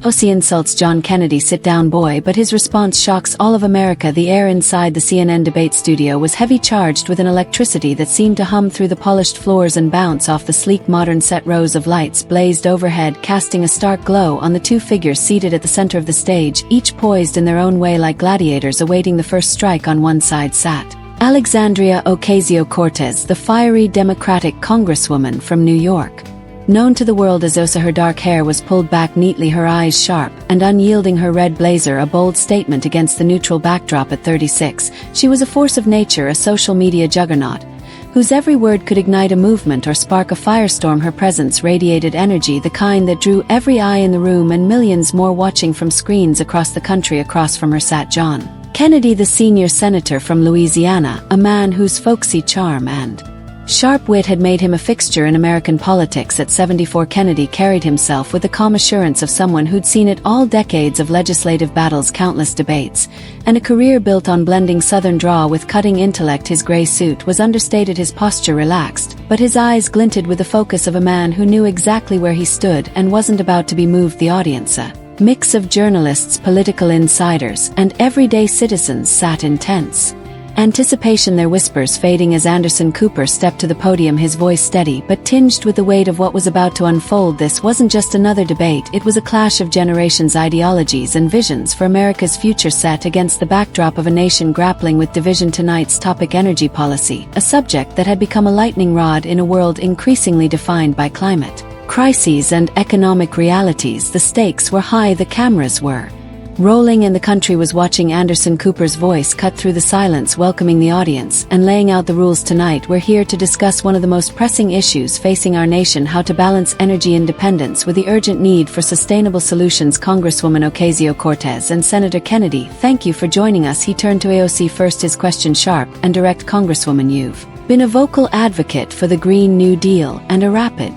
AOC insults John Kennedy, sit down boy, but his response shocks all of America. The air inside the CNN debate studio was heavy charged with an electricity that seemed to hum through the polished floors and bounce off the sleek modern set. Rows of lights blazed overhead, casting a stark glow on the two figures seated at the center of the stage, each poised in their own way like gladiators awaiting the first strike. On one side sat Alexandria Ocasio-Cortez, the fiery Democratic congresswoman from New York. Known to the world as Osa, her dark hair was pulled back neatly, her eyes sharp and unyielding, her red blazer a bold statement against the neutral backdrop. At 36, she was a force of nature, a social media juggernaut, whose every word could ignite a movement or spark a firestorm. Her presence radiated energy, the kind that drew every eye in the room and millions more watching from screens across the country. Across from her sat John Kennedy, the senior senator from Louisiana, a man whose folksy charm and sharp wit had made him a fixture in American politics. At 74, Kennedy carried himself with the calm assurance of someone who'd seen it all: decades of legislative battles, countless debates, and a career built on blending Southern drawl with cutting intellect. His gray suit was understated, his posture relaxed, but his eyes glinted with the focus of a man who knew exactly where he stood and wasn't about to be moved. The audience, a mix of journalists, political insiders, and everyday citizens, sat in tense anticipation, their whispers fading as Anderson Cooper stepped to the podium, his voice steady but tinged with the weight of what was about to unfold. This wasn't just another debate, it was a clash of generations, ideologies, and visions for America's future, set against the backdrop of a nation grappling with division. Tonight's topic: energy policy, a subject that had become a lightning rod in a world increasingly defined by climate crises and economic realities. The stakes were high, the cameras were rolling, and the country was watching. Anderson Cooper's voice cut through the silence, welcoming the audience and laying out the rules. Tonight we're here to discuss one of the most pressing issues facing our nation: how to balance energy independence with the urgent need for sustainable solutions. Congresswoman Ocasio-Cortez and Senator Kennedy, thank you for joining us. He turned to AOC first, his question sharp and direct. Congresswoman, you've been a vocal advocate for the Green New Deal and a rapid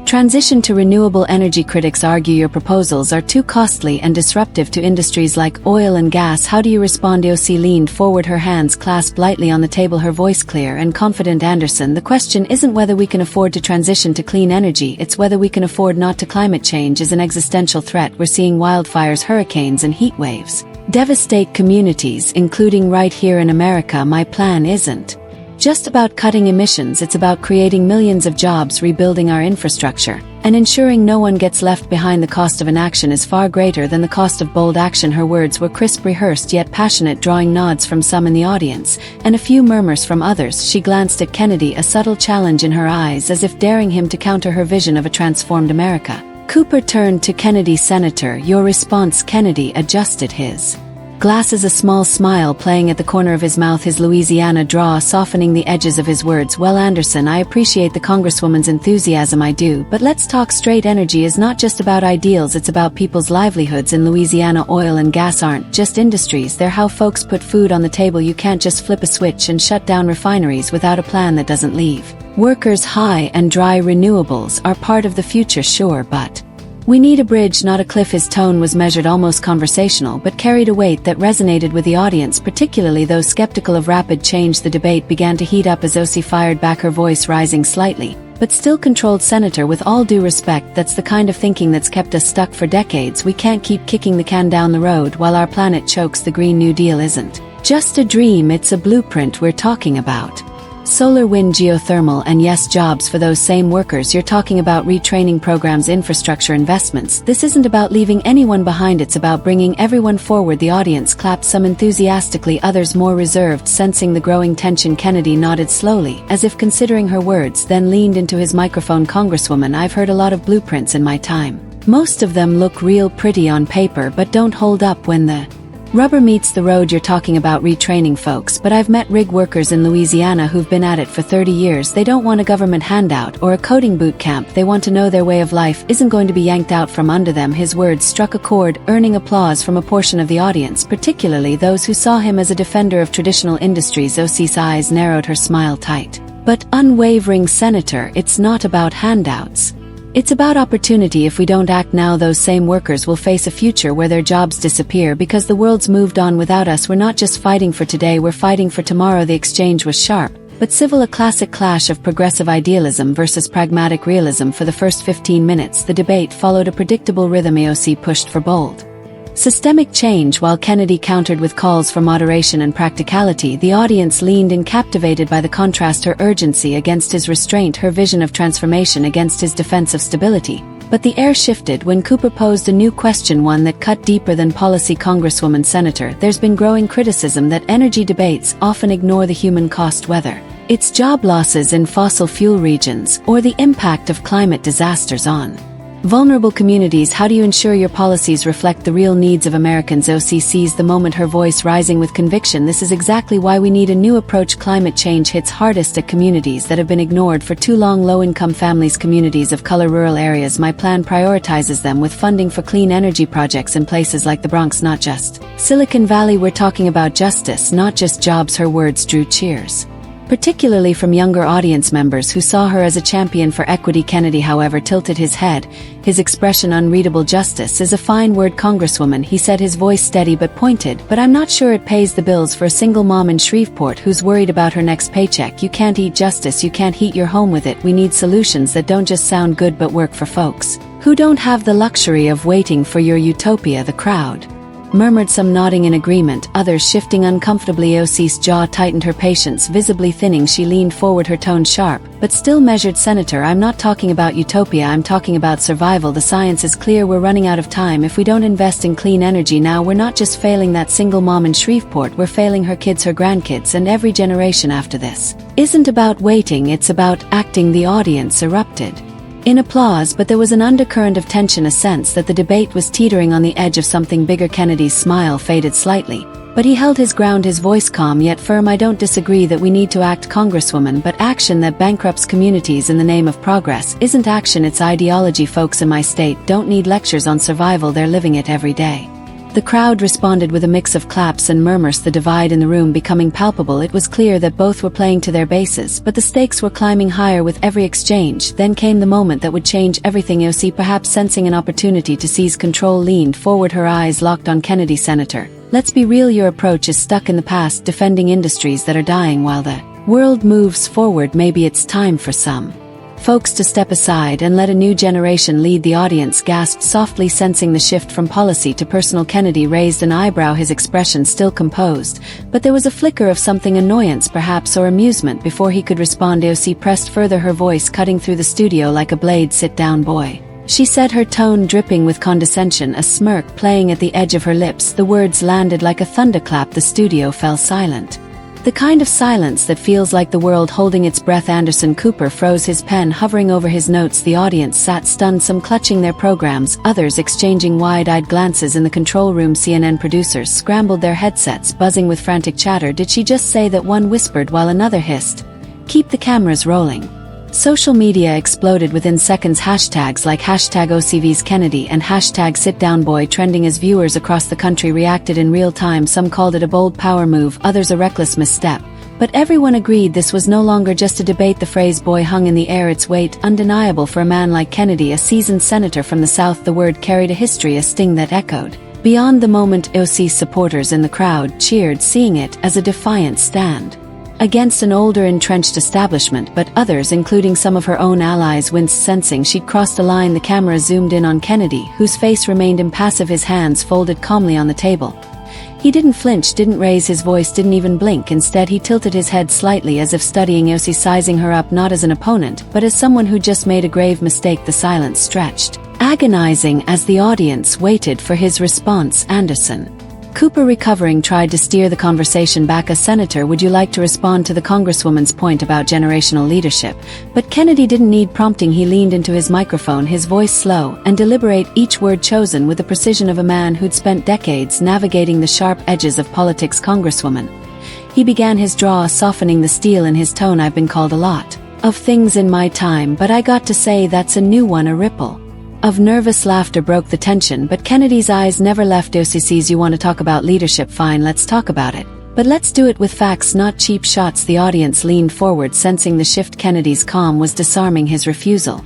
transition to renewable energy. Critics argue your proposals are too costly and disruptive to industries like oil and gas. How do you respond? AOC leaned forward, her hands clasped lightly on the table, her voice clear and confident. Anderson, the question isn't whether we can afford to transition to clean energy, it's whether we can afford not to. Climate change is an existential threat. We're seeing wildfires, hurricanes, and heat waves devastate communities, including right here in America. My plan isn't just about cutting emissions, it's about creating millions of jobs, rebuilding our infrastructure, and ensuring no one gets left behind. The cost of inaction is far greater than the cost of bold action. Her words were crisp, rehearsed, yet passionate, drawing nods from some in the audience and a few murmurs from others. She glanced at Kennedy, a subtle challenge in her eyes, as if daring him to counter her vision of a transformed America. Cooper turned to Kennedy. Senator, your response? Kennedy adjusted his glasses, a small smile playing at the corner of his mouth, his Louisiana drawl softening the edges of his words. Well, Anderson, I appreciate the Congresswoman's enthusiasm, I do, but let's talk straight. Energy is not just about ideals, it's about people's livelihoods. In Louisiana, oil and gas aren't just industries, they're how folks put food on the table. You can't just flip a switch and shut down refineries without a plan that doesn't leave workers high and dry. Renewables are part of the future, sure, but we need a bridge, not a cliff. His tone was measured, almost conversational, but carried a weight that resonated with the audience, particularly those skeptical of rapid change. The debate began to heat up as AOC fired back, her voice rising slightly, but still controlled. Senator, with all due respect, that's the kind of thinking that's kept us stuck for decades. We can't keep kicking the can down the road while our planet chokes. The Green New Deal isn't just a dream, it's a blueprint. We're talking about solar, wind, geothermal, and yes, jobs for those same workers. You're talking about retraining programs, infrastructure investments. This isn't about leaving anyone behind, it's about bringing everyone forward. The audience clapped, some enthusiastically, others more reserved. Sensing the growing tension, Kennedy nodded slowly, as if considering her words, then leaned into his microphone. Congresswoman, I've heard a lot of blueprints in my time. Most of them look real pretty on paper but don't hold up when the rubber meets the road. You're talking about retraining folks, but I've met rig workers in Louisiana who've been at it for 30 years. They don't want a government handout or a coding boot camp. They want to know their way of life isn't going to be yanked out from under them. His words struck a chord, earning applause from a portion of the audience, particularly those who saw him as a defender of traditional industries. AOC's eyes narrowed, her smile tight but unwavering. Senator, it's not about handouts. It's about opportunity. If we don't act now, those same workers will face a future where their jobs disappear because the world's moved on without us. We're not just fighting for today, we're fighting for tomorrow. The exchange was sharp, but civil, a classic clash of progressive idealism versus pragmatic realism. For the first 15 minutes, the debate followed a predictable rhythm. AOC pushed for bold, systemic change while Kennedy countered with calls for moderation and practicality. The audience leaned in, captivated by the contrast, her urgency against his restraint, her vision of transformation against his defense of stability. But the air shifted when Cooper posed a new question, one that cut deeper than policy. Congresswoman, Senator, there's been growing criticism that energy debates often ignore the human cost, whether it's job losses in fossil fuel regions or the impact of climate disasters on vulnerable communities. How do you ensure your policies reflect the real needs of Americans? AOC seized the moment, her voice rising with conviction. This is exactly why we need a new approach. Climate change hits hardest at communities that have been ignored for too long: low-income families, communities of color, rural areas. My plan prioritizes them with funding for clean energy projects in places like the Bronx, not just Silicon Valley. We're talking about justice, not just jobs. Her words drew cheers, particularly from younger audience members who saw her as a champion for equity. Kennedy, however, tilted his head, his expression unreadable. Justice is a fine word, Congresswoman, he said, his voice steady but pointed, but I'm not sure it pays the bills for a single mom in Shreveport who's worried about her next paycheck. You can't eat justice, you can't heat your home with it. We need solutions that don't just sound good but work for folks who don't have the luxury of waiting for your utopia. The crowd murmured, some nodding in agreement, others shifting uncomfortably. AOC's jaw tightened, her patience visibly thinning. She leaned forward, her tone sharp, but still measured. Senator, I'm not talking about utopia, I'm talking about survival. The science is clear, we're running out of time. If we don't invest in clean energy now, we're not just failing that single mom in Shreveport, we're failing her kids, her grandkids, and every generation after. This isn't about waiting, it's about acting. The audience erupted in applause, but there was an undercurrent of tension, a sense that the debate was teetering on the edge of something bigger. Kennedy's smile faded slightly, but he held his ground, his voice calm yet firm. I don't disagree that we need to act, Congresswoman, but action that bankrupts communities in the name of progress isn't action, it's ideology. Folks in my state don't need lectures on survival, they're living it every day. The crowd responded with a mix of claps and murmurs, the divide in the room becoming palpable. It was clear that both were playing to their bases, but the stakes were climbing higher with every exchange. Then came the moment that would change everything. AOC, perhaps sensing an opportunity to seize control, leaned forward, her eyes locked on Kennedy. Senator, let's be real, your approach is stuck in the past, defending industries that are dying while the world moves forward. Maybe it's time for some folks to step aside and let a new generation lead. The audience gasped softly, sensing the shift from policy to personal. Kennedy raised an eyebrow, his expression still composed, but there was a flicker of something, annoyance perhaps, or amusement, before he could respond. AOC pressed further, her voice cutting through the studio like a blade. Sit down, boy, she said, her tone dripping with condescension, a smirk playing at the edge of her lips. The words landed like a thunderclap. The studio fell silent, the kind of silence that feels like the world holding its breath. Anderson Cooper froze, his pen hovering over his notes. The audience sat stunned, some clutching their programs, others exchanging wide-eyed glances. In the control room, CNN producers scrambled their headsets, buzzing with frantic chatter. Did she just say that? One whispered while another hissed, keep the cameras rolling. Social media exploded within seconds, hashtags like #OCV's Kennedy and #SitDownBoy trending as viewers across the country reacted in real time. Some called it a bold power move, others a reckless misstep, but everyone agreed this was no longer just a debate. The phrase boy hung in the air, its weight undeniable for a man like Kennedy, a seasoned senator from the South. The word carried a history, a sting that echoed beyond the moment. AOC's supporters in the crowd cheered, seeing it as a defiant stand against an older, entrenched establishment, but others, including some of her own allies, winced, sensing she'd crossed a line. The camera zoomed in on Kennedy, whose face remained impassive, his hands folded calmly on the table. He didn't flinch, didn't raise his voice, didn't even blink. Instead, he tilted his head slightly, as if studying AOC, sizing her up not as an opponent, but as someone who just made a grave mistake. The silence stretched, agonizing, as the audience waited for his response. Anderson Cooper, recovering, tried to steer the conversation back. Senator, would you like to respond to the Congresswoman's point about generational leadership? But Kennedy didn't need prompting. He leaned into his microphone, his voice slow and deliberate, each word chosen with the precision of a man who'd spent decades navigating the sharp edges of politics. Congresswoman, he began, his drawl softening, the steel in his tone. I've been called a lot of things in my time, but I got to say that's a new one. A ripple of nervous laughter broke the tension, but Kennedy's eyes never left OCC's. You want to talk about leadership? Fine, let's talk about it. But let's do it with facts, not cheap shots. The audience leaned forward, sensing the shift. Kennedy's calm was disarming, his refusal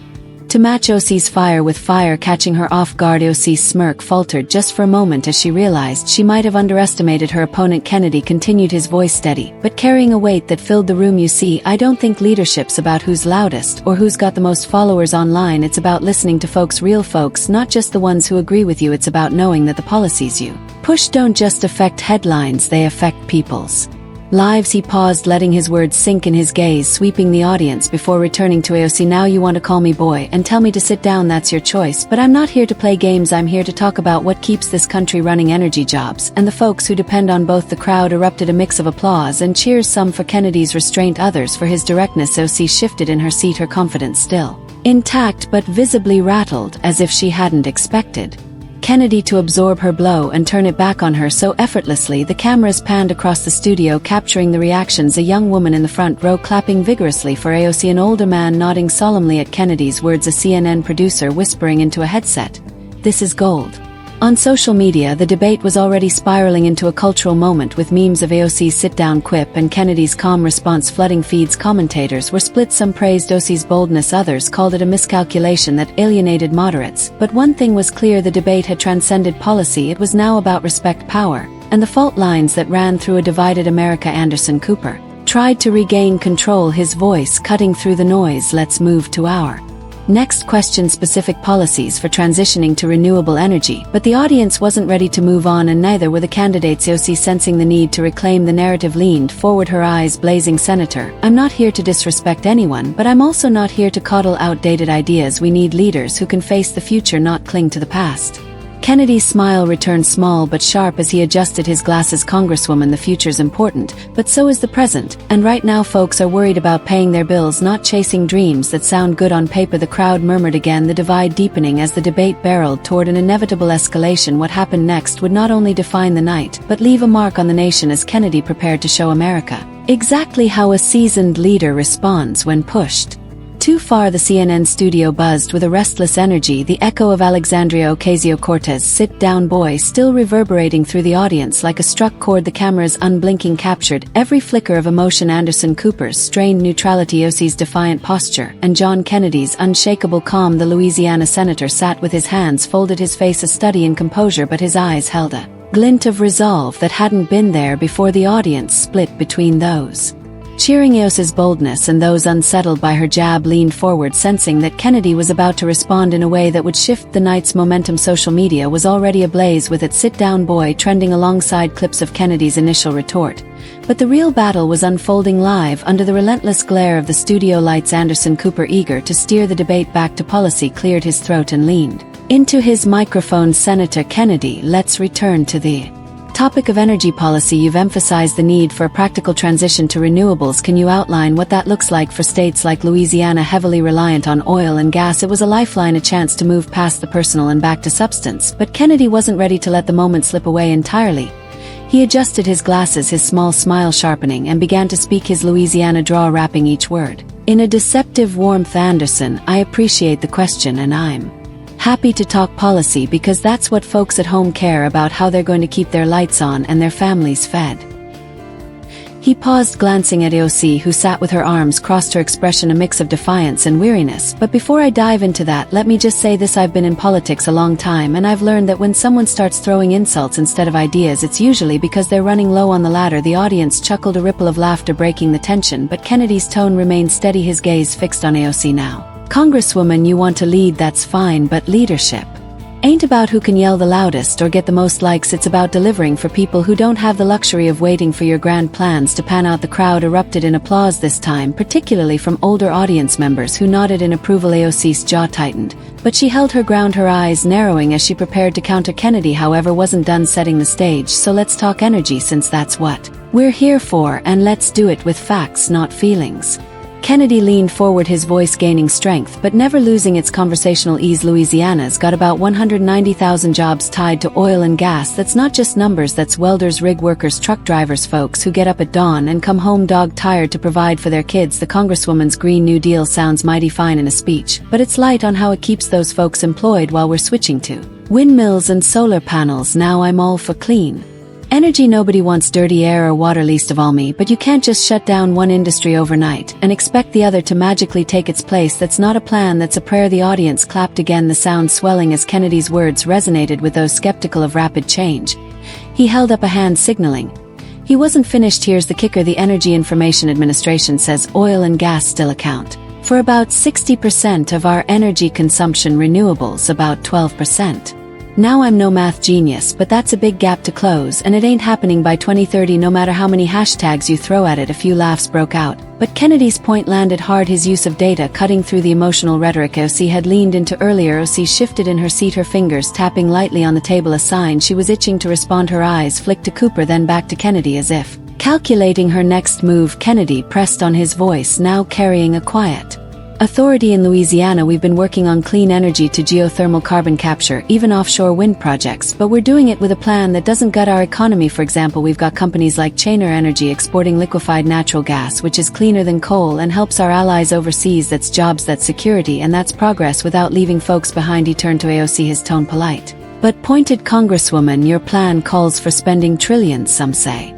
To match OC's fire with fire catching her off guard, AOC's smirk faltered just for a moment as she realized she might have underestimated her opponent. Kennedy continued, his voice steady, but carrying a weight that filled the room. You see, I don't think leadership's about who's loudest or who's got the most followers online. It's about listening to folks, real folks, not just the ones who agree with you. It's about knowing that the policies you push don't just affect headlines, they affect people's lives. He paused, letting his words sink in, his gaze sweeping the audience before returning to AOC. Now you want to call me boy and tell me to sit down, that's your choice, but I'm not here to play games. I'm here to talk about what keeps this country running, energy, jobs, and the folks who depend on both. The crowd erupted, a mix of applause and cheers, some for Kennedy's restraint, others for his directness. AOC shifted in her seat, her confidence still intact but visibly rattled, as if she hadn't expected Kennedy to absorb her blow and turn it back on her so effortlessly. The cameras panned across the studio, capturing the reactions, a young woman in the front row clapping vigorously for AOC, an older man nodding solemnly at Kennedy's words, a CNN producer whispering into a headset, "This is gold." On social media, the debate was already spiraling into a cultural moment, with memes of AOC's sit-down quip and Kennedy's calm response flooding feeds. Commentators were split, some praised OC's boldness, others called it a miscalculation that alienated moderates. But one thing was clear, the debate had transcended policy. It was now about respect, power, and the fault lines that ran through a divided America. Anderson Cooper tried to regain control, his voice cutting through the noise. Let's move to our next question, specific policies for transitioning to renewable energy. But the audience wasn't ready to move on, and neither were the candidates. AOC, sensing the need to reclaim the narrative, leaned forward, her eyes blazing. "Senator, I'm not here to disrespect anyone, but I'm also not here to coddle outdated ideas. We need leaders who can face the future, not cling to the past." Kennedy's smile returned, small but sharp, as he adjusted his glasses. "Congresswoman, the future's important, but so is the present, and right now folks are worried about paying their bills, not chasing dreams that sound good on paper." The crowd murmured again, the divide deepening as the debate barreled toward an inevitable escalation. What happened next would not only define the night, but leave a mark on the nation as Kennedy prepared to show America exactly how a seasoned leader responds when pushed too far. The CNN studio buzzed with a restless energy, the echo of Alexandria Ocasio-Cortez "Sit down boy" still reverberating through the audience like a struck chord. The cameras unblinking captured every flicker of emotion, Anderson Cooper's strained neutrality, AOC's defiant posture, and John Kennedy's unshakable calm. The Louisiana senator sat with his hands folded, his face a study in composure, but his eyes held a glint of resolve that hadn't been there before. The audience split between those cheering AOC's boldness and those unsettled by her jab, leaned forward, sensing that Kennedy was about to respond in a way that would shift the night's momentum. Social media was already ablaze with its "sit down boy" trending alongside clips of Kennedy's initial retort. But the real battle was unfolding live under the relentless glare of the studio lights. Anderson Cooper, eager to steer the debate back to policy, cleared his throat and leaned into his microphone. "Senator Kennedy, let's return to the topic of energy policy. You've emphasized the need for a practical transition to renewables. Can you outline what that looks like for states like Louisiana, heavily reliant on oil and gas?" It was a lifeline, a chance to move past the personal and back to substance. But Kennedy wasn't ready to let the moment slip away entirely. He adjusted his glasses, his small smile sharpening, and began to speak, his Louisiana drawl wrapping each word in a deceptive warmth. "Anderson, I appreciate the question, and I'm happy to talk policy because that's what folks at home care about, how they're going to keep their lights on and their families fed." He paused, glancing at AOC, who sat with her arms crossed, her expression a mix of defiance and weariness. "But before I dive into that, let me just say this. I've been in politics a long time, and I've learned that when someone starts throwing insults instead of ideas, it's usually because they're running low on the ladder." The audience chuckled, a ripple of laughter breaking the tension, but Kennedy's tone remained steady, his gaze fixed on AOC. "Now, Congresswoman, you want to lead, that's fine, but leadership ain't about who can yell the loudest or get the most likes. It's about delivering for people who don't have the luxury of waiting for your grand plans to pan out." The crowd erupted in applause this time, particularly from older audience members who nodded in approval. AOC's jaw tightened, but she held her ground, her eyes narrowing as she prepared to counter. Kennedy, however, wasn't done setting the stage. "So let's talk energy, since that's what we're here for, and let's do it with facts, not feelings." Kennedy leaned forward, his voice gaining strength but never losing its conversational ease. "Louisiana's got about 190,000 jobs tied to oil and gas. That's not just numbers, that's welders, rig workers, truck drivers, folks who get up at dawn and come home dog-tired to provide for their kids." The Congresswoman's Green New Deal sounds mighty fine in a speech, but it's light on how it keeps those folks employed while we're switching to windmills and solar panels. "Now I'm all for clean Energy. Nobody wants dirty air or water, least of all me, but you can't just shut down one industry overnight and expect the other to magically take its place. That's not a plan, that's a prayer. The audience clapped again, the sound swelling as Kennedy's words resonated with those skeptical of rapid change. He held up a hand signaling. He wasn't finished. Here's the kicker. The Energy Information Administration says oil and gas still account for about 60% of our energy consumption, renewables about 12%. Now, I'm no math genius, but that's a big gap to close, and it ain't happening by 2030 no matter how many hashtags you throw at it. A few laughs broke out, but Kennedy's point landed hard, his use of data cutting through the emotional rhetoric AOC had leaned into earlier. AOC shifted in her seat, her fingers tapping lightly on the table, a sign she was itching to respond. Her eyes flicked to Cooper, then back to Kennedy as if calculating her next move. Kennedy pressed on, his voice now carrying a quiet authority. In Louisiana, we've been working on clean energy to geothermal carbon capture, even offshore wind projects, but we're doing it with a plan that doesn't gut our economy. For example, we've got companies like Chainer Energy exporting liquefied natural gas, which is cleaner than coal and helps our allies overseas. That's jobs, that's security, and that's progress without leaving folks behind. He turned to AOC, his tone polite but pointed. Congresswoman, your plan calls for spending trillions, some say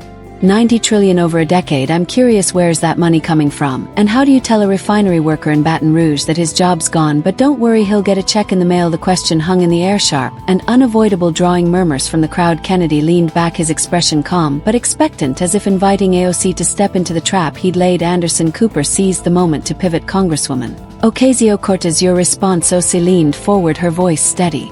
90 trillion over a decade. I'm curious, where's that money coming from? And how do you tell a refinery worker in Baton Rouge that his job's gone, but don't worry, he'll get a check in the mail? The question hung in the air, sharp and unavoidable, drawing murmurs from the crowd. Kennedy leaned back, his expression calm but expectant, as if inviting AOC to step into the trap he'd laid. Anderson Cooper seized the moment to pivot. Congresswoman Ocasio-Cortez, your response? AOC leaned forward, her voice steady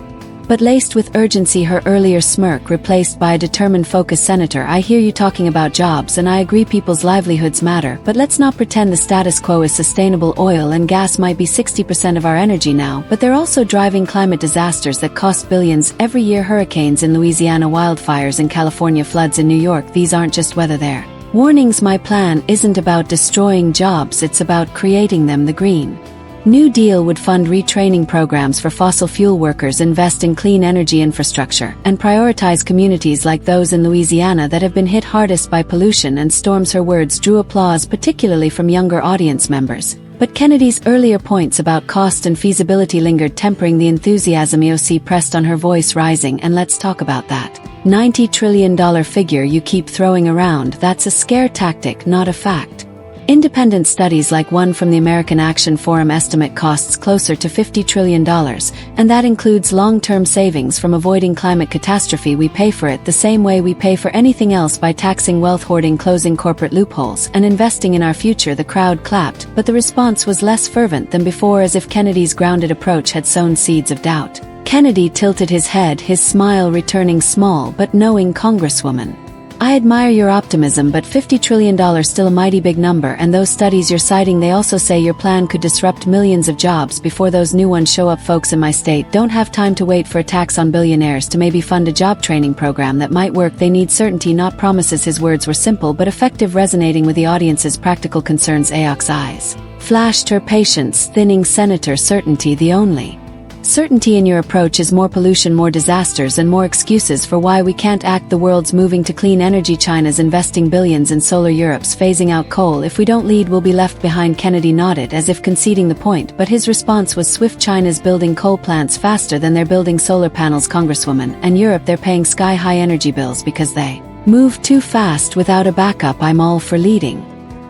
but laced with urgency, her earlier smirk replaced by a determined focus. Senator, I hear you talking about jobs, and I agree people's livelihoods matter, but let's not pretend the status quo is sustainable. Oil and gas might be 60% of our energy now, but they're also driving climate disasters that cost billions every year. Hurricanes in Louisiana, wildfires in California, floods in New York. These aren't just weather, they're warnings. My plan isn't about destroying jobs, it's about creating them. The Green New Deal would fund retraining programs for fossil fuel workers, invest in clean energy infrastructure, and prioritize communities like those in Louisiana that have been hit hardest by pollution and storms. Her words drew applause, particularly from younger audience members. But Kennedy's earlier points about cost and feasibility lingered, tempering the enthusiasm. AOC pressed on, her voice rising, and let's talk about that $90 trillion figure you keep throwing around. That's a scare tactic, not a fact. Independent studies like one from the American Action Forum estimate costs closer to $50 trillion, and that includes long-term savings from avoiding climate catastrophe. We pay for it the same way we pay for anything else, by taxing wealth, hoarding, closing corporate loopholes, and investing in our future. The crowd clapped, but the response was less fervent than before, as if Kennedy's grounded approach had sown seeds of doubt. Kennedy tilted his head, his smile returning, small but knowing. Congresswoman, I admire your optimism, but $50 trillion still a mighty big number, and those studies you're citing, they also say your plan could disrupt millions of jobs before those new ones show up. Folks in my state don't have time to wait for a tax on billionaires to maybe fund a job training program that might work. They need certainty, not promises. His words were simple but effective, resonating with the audience's practical concerns. AOC's eyes flashed, her patience thinning. Senator, certainty, the only certainty in your approach is more pollution, more disasters, and more excuses for why we can't act. The world's moving to clean energy. China's investing billions in solar, Europe's phasing out coal. If we don't lead, we'll be left behind. Kennedy nodded, as if conceding the point, but his response was swift. China's building coal plants faster than they're building solar panels, Congresswoman, and Europe, they're paying sky-high energy bills because they move too fast without a backup. I'm all for leading,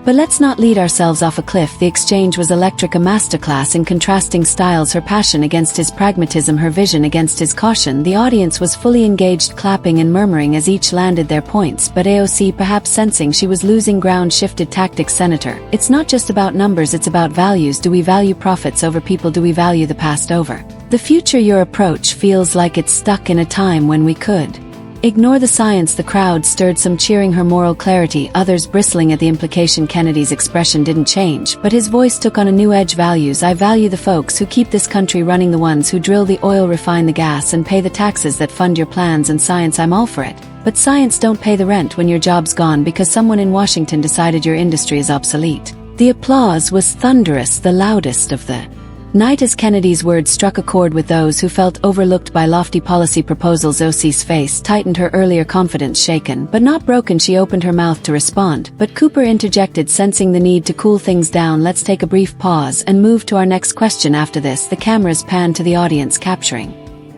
but let's not lead ourselves off a cliff. The exchange was electric, a masterclass in contrasting styles, her passion against his pragmatism, her vision against his caution. The audience was fully engaged, clapping and murmuring as each landed their points, but AOC, perhaps sensing she was losing ground, shifted tactics. Senator, it's not just about numbers, it's about values. Do we value profits over people? Do we value the past over the future? Your approach feels like it's stuck in a time when we could ignore the science. The crowd stirred, some cheering her moral clarity, others bristling at the implication. Kennedy's expression didn't change, but his voice took on a new edge. Values, I value the folks who keep this country running, the ones who drill the oil, refine the gas, and pay the taxes that fund your plans. And science, I'm all for it, but science don't pay the rent when your job's gone because someone in Washington decided your industry is obsolete. The applause was thunderous, the loudest of the night, as Kennedy's words struck a chord with those who felt overlooked by lofty policy proposals. AOC's face tightened, her earlier confidence shaken but not broken. She opened her mouth to respond, but Cooper interjected, sensing the need to cool things down. Let's take a brief pause and move to our next question. After this, the cameras panned to the audience, capturing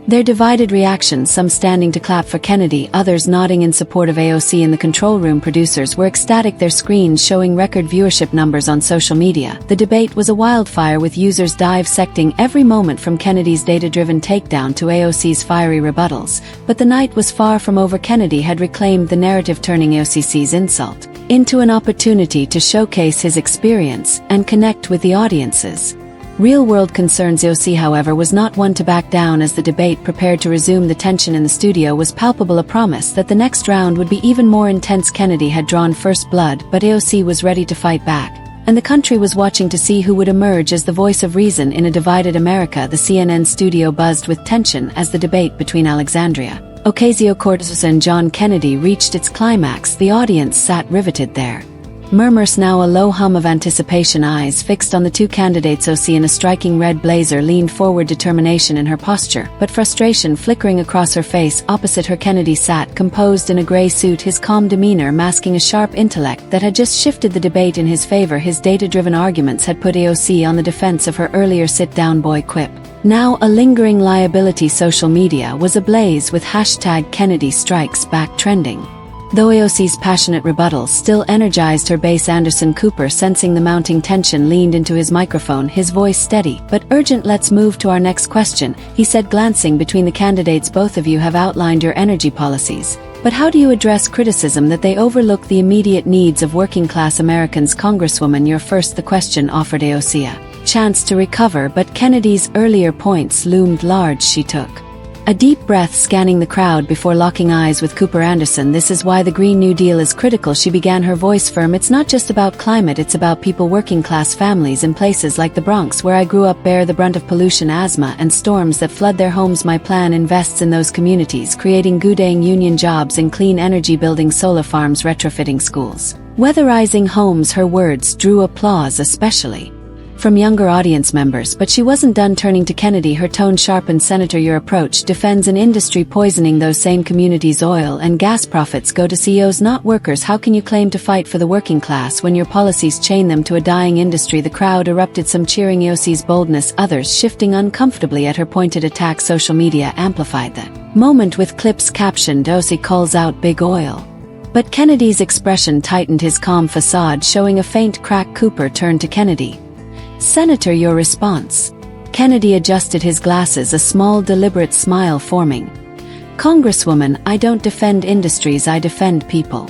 Their divided reactions, some standing to clap for Kennedy, others nodding in support of AOC. In the control room, producers were ecstatic, their screens showing record viewership numbers on social media. The debate was a wildfire, with users dissecting every moment, from Kennedy's data-driven takedown to AOC's fiery rebuttals. But the night was far from over. Kennedy had reclaimed the narrative, turning AOC's insult into an opportunity to showcase his experience and connect with the audiences. Real-world concerns. AOC, however, was not one to back down. As the debate prepared to resume, the tension in the studio was palpable, a promise that the next round would be even more intense. Kennedy had drawn first blood, but AOC was ready to fight back, and the country was watching to see who would emerge as the voice of reason in a divided America. The CNN studio buzzed with tension as the debate between Alexandria Ocasio-Cortez and John Kennedy reached its climax. The audience sat riveted, there murmurs now a low hum of anticipation, eyes fixed on the two candidates. AOC, in a striking red blazer, leaned forward, determination in her posture, but frustration flickering across her face. Opposite her, Kennedy sat, composed in a gray suit, his calm demeanor masking a sharp intellect that had just shifted the debate in his favor. His data-driven arguments had put AOC on the defense of her earlier sit-down boy quip, now a lingering liability. Social media was ablaze with #KennedyStrikesBack trending. Though AOC's passionate rebuttals still energized her base, Anderson Cooper, sensing the mounting tension, leaned into his microphone, his voice steady but urgent. "Let's move to our next question," he said, glancing between the candidates. "Both of you have outlined your energy policies, but how do you address criticism that they overlook the immediate needs of working-class Americans?" "Congresswoman, you're first." The question offered AOC a chance to recover, but Kennedy's earlier points loomed large. She took a deep breath, scanning the crowd before locking eyes with Cooper. "Anderson, this is why the Green New Deal is critical," she began, her voice firm. "It's not just about climate, it's about people. Working-class families in places like the Bronx, where I grew up, bear the brunt of pollution, asthma, and storms that flood their homes. My plan invests in those communities, creating good-paying union jobs in clean energy, building solar farms, retrofitting schools, weatherizing homes." Her words drew applause, especially from younger audience members, but she wasn't done. Turning to Kennedy, her tone sharpened. "Senator, your approach defends an industry poisoning those same communities. Oil and gas profits go to CEOs, not workers. How can you claim to fight for the working class when your policies chain them to a dying industry?" The crowd erupted, some cheering AOC's boldness, others shifting uncomfortably at her pointed attack. Social media amplified the moment with clips captioned, "AOC calls out big oil." But Kennedy's expression tightened, his calm facade showing a faint crack. Cooper turned to Kennedy. "Senator, your response?" Kennedy adjusted his glasses, a small deliberate smile forming. "Congresswoman, I don't defend industries, I defend people,"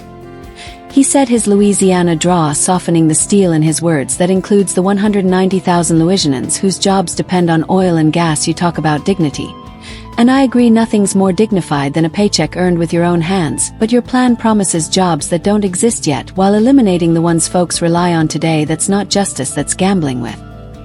he said, his Louisiana drawl softening the steel in his words. "That includes the 190,000 Louisianans whose jobs depend on oil and gas. You talk about dignity, and I agree, nothing's more dignified than a paycheck earned with your own hands, but your plan promises jobs that don't exist yet, while eliminating the ones folks rely on today. That's not justice, that's gambling with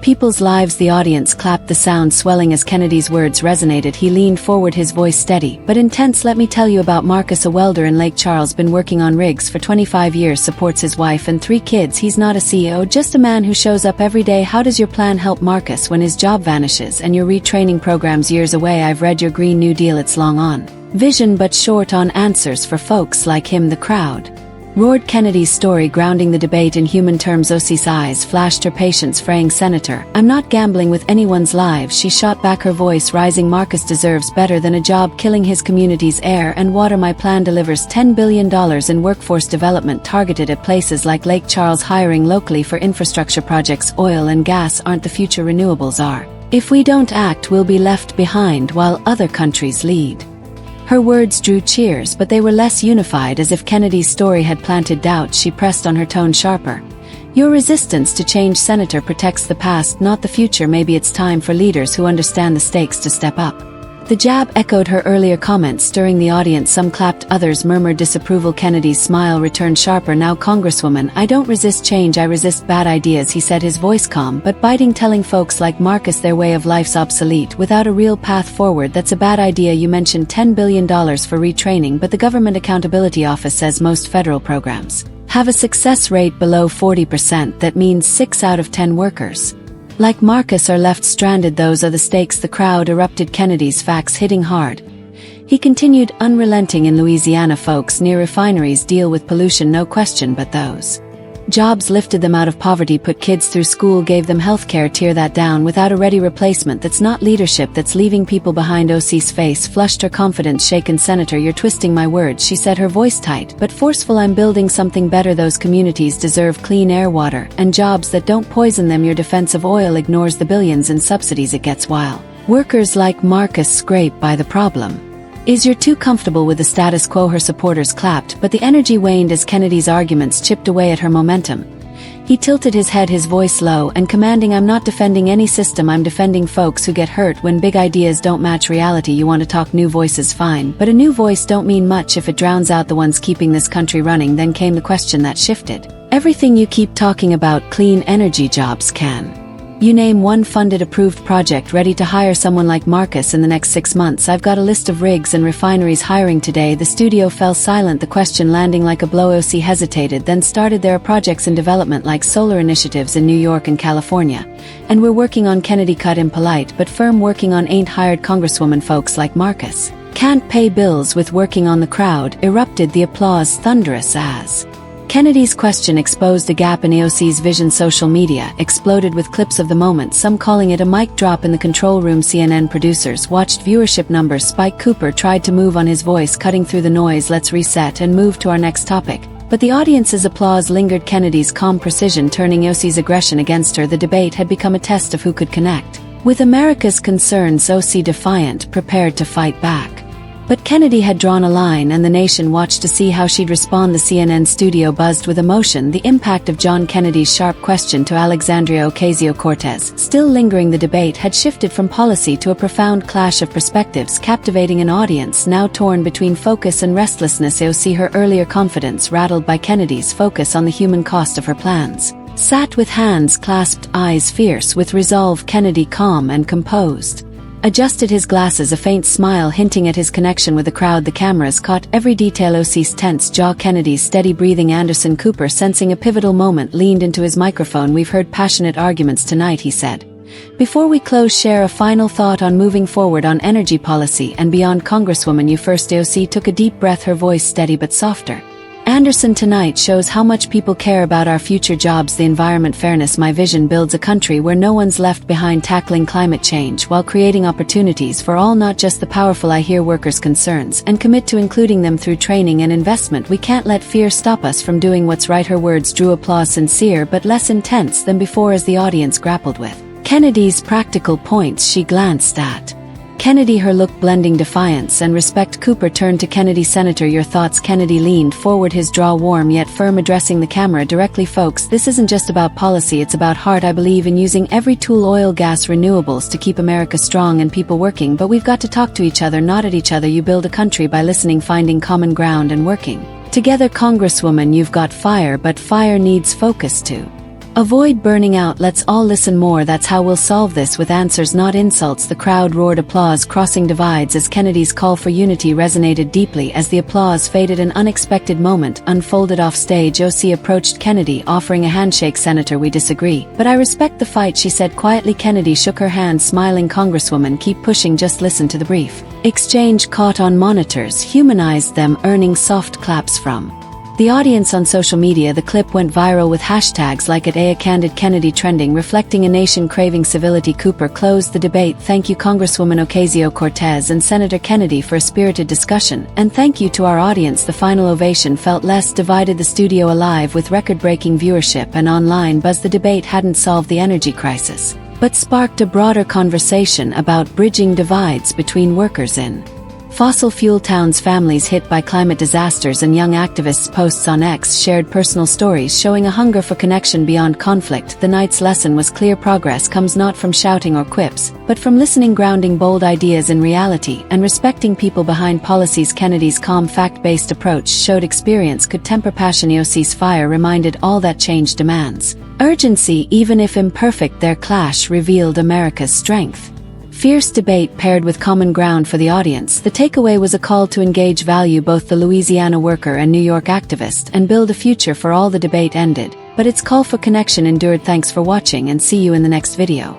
people's lives." The audience clapped, the sound swelling as Kennedy's words resonated. He leaned forward, his voice steady but intense. "Let me tell you about Marcus, a welder in Lake Charles, been working on rigs for 25 years, supports his wife and 3 kids. He's not a CEO, just a man who shows up every day. How does your plan help Marcus when his job vanishes and your retraining program's years away? I've read your Green New Deal, it's long on vision but short on answers for folks like him." The crowd roared Kennedy's story, grounding the debate in human terms. AOC's eyes flashed, her patience fraying. "Senator, I'm not gambling with anyone's lives," she shot back, her voice rising. "Marcus deserves better than a job killing his community's air and water. My plan delivers $10 billion in workforce development targeted at places like Lake Charles, hiring locally for infrastructure projects. Oil and gas aren't the future, renewables are. If we don't act, we'll be left behind while other countries lead." Her words drew cheers, but they were less unified, as if Kennedy's story had planted doubt. She pressed on, her tone sharper. "Your resistance to change, Senator, protects the past, not the future. Maybe it's time for leaders who understand the stakes to step up." The jab echoed her earlier comments, stirring the audience. Some clapped, others murmured disapproval. Kennedy's smile returned sharper. "Now, Congresswoman, I don't resist change, I resist bad ideas," he said, his voice calm but biting, telling folks like Marcus their way of life's obsolete without a real path forward. "That's a bad idea. You mentioned $10 billion for retraining, but the Government Accountability Office says most federal programs have a success rate below 40%. That means 6 out of 10 workers like Marcus are left stranded. Those are the stakes." The crowd erupted, Kennedy's facts hitting hard. He continued, "Unrelenting in Louisiana, folks near refineries deal with pollution, no question, but those Jobs lifted them out of poverty, put kids through school, gave them healthcare. Tear that down without a ready replacement. That's not leadership, that's leaving people behind. OC's face flushed, her confidence shaken. Senator, you're twisting my words, she said, her voice tight but forceful. I'm building something better. Those communities deserve clean air, water, and jobs that don't poison them. Your defense of oil ignores the billions in subsidies. It gets wild. Workers like Marcus scrape by. The problem is you're too comfortable with the status quo. Her supporters clapped, but the energy waned as Kennedy's arguments chipped away at her momentum. He tilted his head, his voice low and commanding. I'm not defending any system, I'm defending folks who get hurt when big ideas don't match reality. You want to talk new voices, fine, but a new voice don't mean much if it drowns out the ones keeping this country running. Then came the question that shifted everything. You keep talking about clean energy, jobs. Can you name one funded, approved project ready to hire someone like Marcus in the next 6 months? I've got a list of rigs and refineries hiring today. The studio fell silent, the question landing like a blow. OC hesitated, then started. There are projects in development like solar initiatives in New York and California. And we're working on. Kennedy cut in polite but firm. Working on ain't hired Congresswoman. Folks like Marcus can't pay bills with working on. The crowd erupted, the applause thunderous as Kennedy's question exposed a gap in AOC's vision. Social media exploded with clips of the moment, some calling it a mic drop in the control room. CNN producers watched viewership numbers spike. Cooper tried to move on, his voice cutting through the noise. Let's reset and move to our next topic. But the audience's applause lingered. Kennedy's calm precision turning AOC's aggression against her. The debate had become a test of who could connect with America's concerns. OC defiant, prepared to fight back. But Kennedy had drawn a line, and the nation watched to see how she'd respond. The CNN studio buzzed with emotion, the impact of John Kennedy's sharp question to Alexandria Ocasio-Cortez still lingering. The debate had shifted from policy to a profound clash of perspectives, captivating an audience now torn between focus and restlessness. AOC, her earlier confidence rattled by Kennedy's focus on the human cost of her plans, sat with hands clasped, eyes fierce with resolve. Kennedy, calm and composed, adjusted his glasses, a faint smile hinting at his connection with the crowd. The cameras caught every detail. OC's tense jaw, Kennedy's steady breathing. Anderson Cooper, sensing a pivotal moment, leaned into his microphone. We've heard passionate arguments tonight, he said. Before we close, share a final thought on moving forward on energy policy and beyond. Congresswoman, you first. AOC took a deep breath, her voice steady but softer. Anderson, tonight shows how much people care about our future, jobs, the environment, fairness. My vision builds a country where no one's left behind, tackling climate change while creating opportunities for all, not just the powerful. I hear workers' concerns and commit to including them through training and investment. We can't let fear stop us from doing what's right. Her words drew applause, sincere but less intense than before as the audience grappled with Kennedy's practical points. She glanced at Kennedy, her look blending defiance and respect. Cooper turned to Kennedy. Senator, your thoughts? Kennedy leaned forward, his jaw warm yet firm, addressing the camera directly. Folks, this isn't just about policy, it's about heart. I believe in using every tool, oil, gas, renewables, to keep America strong and people working, but we've got to talk to each other, not at each other. You build a country by listening, finding common ground and working together. Congresswoman, you've got fire, but fire needs focus too. Avoid burning out. Let's all listen more. That's how we'll solve this, with answers, not insults. The crowd roared, applause crossing divides as Kennedy's call for unity resonated deeply. As the applause faded, an unexpected moment unfolded off stage. OC approached Kennedy, offering a handshake. Senator, we disagree, but I respect the fight, she said quietly. Kennedy shook her hand, smiling. Congresswoman, keep pushing, just listen to the brief exchange caught on monitors, humanized them, earning soft claps from the audience on social media. The clip went viral with hashtags like @AOCandid Kennedy trending, reflecting a nation craving civility. Cooper closed the debate. Thank you, Congresswoman Ocasio-Cortez and Senator Kennedy, for a spirited discussion, and thank you to our audience. The final ovation felt less divided, the studio alive with record-breaking viewership and online buzz. The debate hadn't solved the energy crisis, but sparked a broader conversation about bridging divides between workers in fossil fuel towns, families hit by climate disasters, and young activists. Posts on X shared personal stories showing a hunger for connection beyond conflict. The night's lesson was clear: progress comes not from shouting or quips, but from listening, grounding bold ideas in reality, and respecting people behind policies. Kennedy's calm, fact-based approach showed experience could temper passion. AOC's fire reminded all that change demands urgency, even if imperfect. Their clash revealed America's strength. Fierce debate paired with common ground for the audience. The takeaway was a call to engage, value both the Louisiana worker and New York activist, and build a future for all. The debate ended, but its call for connection endured. Thanks for watching, and see you in the next video.